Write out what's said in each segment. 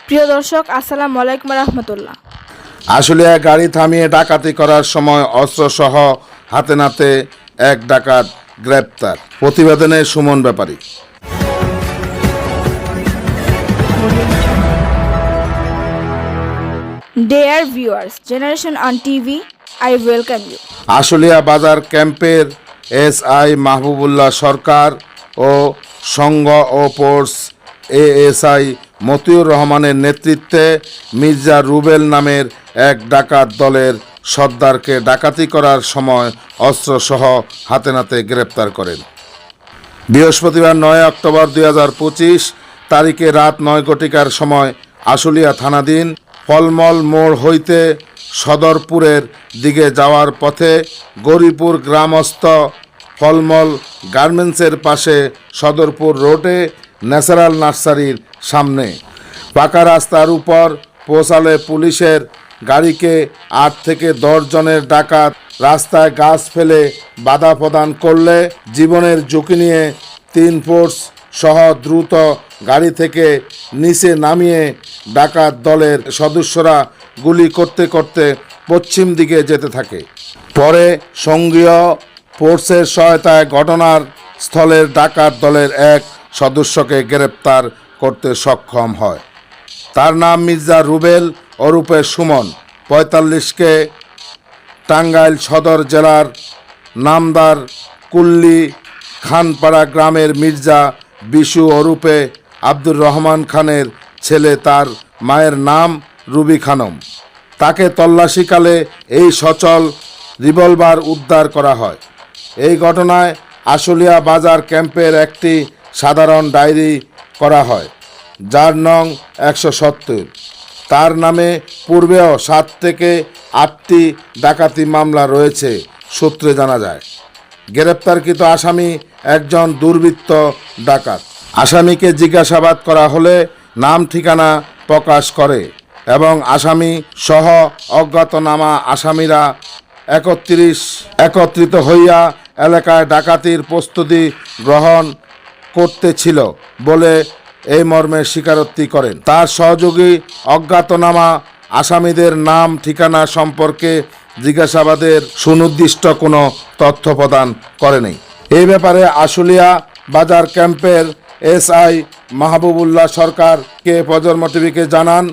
প্রিয় দর্শক, আসসালামু আলাইকুম রহমতুল্লাহ। আশুলিয়া গাড়ি থামিয়ে ডাকাতি করার সময় অস্ত্রসহ হাতে নাতে এক ডাকাত গ্রেপ্তার। প্রতিবেদনে সুমন ব্যাপারী। Dear viewers, Generation on TV, I welcome you. Ashulia বাজার ক্যাম্পের এসআই মাহবুবুল্লাহ সরকার ও সংঘ ও ফোর্স এএসআই মতিউর রহমানের নেতৃত্বে মির্জা রুবেল নামের এক ডাকাত দলের সর্দারকে ডাকাতি করার সময় অস্ত্রসহ হাতে নাতে গ্রেপ্তার করেন। বৃহস্পতিবার 9 অক্টোবর 2025 তারিখে রাত 9 ঘটিকার সময় আশুলিয়া থানাধীন ফলমল মোড় হইতে সদরপুরের দিকে যাওয়ার পথে গৌরীপুর গ্রামস্থ ফলমল গার্মেন্টসের পাশে সদরপুর রোডে ন্যাচারাল নার্সারির সামনে পাকা রাস্তার উপর পৌঁছালে পুলিশের গাড়িকে 8 থেকে 10 জনের ডাকাত রাস্তায় গাছ ফেলে বাধা প্রদান করলে জীবনের ঝুঁকি নিয়ে 3 ফোর্স সহ দ্রুত গাড়ি থেকে নিচে নামিয়ে ডাকাত দলের সদস্যরা গুলি করতে করতে পশ্চিম দিকে যেতে থাকে। পরে সঙ্ঘীয় ফোর্সের সহায়তায় ঘটনার স্থলের ডাকাত দলের এক সদস্যকে গ্রেপ্তার করতে সক্ষম হয়। তার নাম মির্জা রুবেল ওরফে সুমন, 45কে টাঙ্গাইল সদর জেলার নামদার কুল্লি খানপাড়া গ্রামের মির্জা বিশু ওরফে আব্দুর রহমান খানের ছেলে। তার মায়ের নাম রুবি খানম। তাকে তল্লাশিকালে এই সচল রিভলভার উদ্ধার করা হয়। এই ঘটনায় আশুলিয়া বাজার ক্যাম্পের একটি সাধারণ ডায়েরি করা হয়, যার নং 170। তার নামে পূর্বেও 7 থেকে 8টি ডাকাতি মামলা রয়েছে সূত্রে জানা যায়। গ্রেপ্তারকৃত আসামি একজন দুর্বৃত্ত ডাকাত। আসামিকে জিজ্ঞাসাবাদ করা হলে নাম ঠিকানা প্রকাশ করে এবং আসামি সহ অজ্ঞাতনামা আসামিরা একত্রিত হইয়া এলাকায় ডাকাতির প্রস্তুতি গ্রহণ করতেছিল বলে এই মর্মে স্বীকারোক্তি করেন। তার সহযোগী অজ্ঞাতনামা আসামিদের নাম ঠিকানা সম্পর্কে জিজ্ঞাসাবাদের সুনির্দিষ্ট কোনো তথ্য প্রদান করেনি। এই ব্যাপারে আশুলিয়া বাজার ক্যাম্পের এসআই মাহবুবুল্লাহ সরকারকে প্রজন্ম টিভিকে জানান,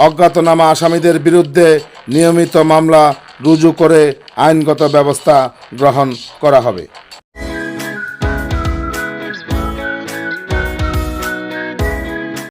অজ্ঞাতনামা আসামিদের বিরুদ্ধে নিয়মিত মামলা রুজু করে আইনগত ব্যবস্থা গ্রহণ করা হবে।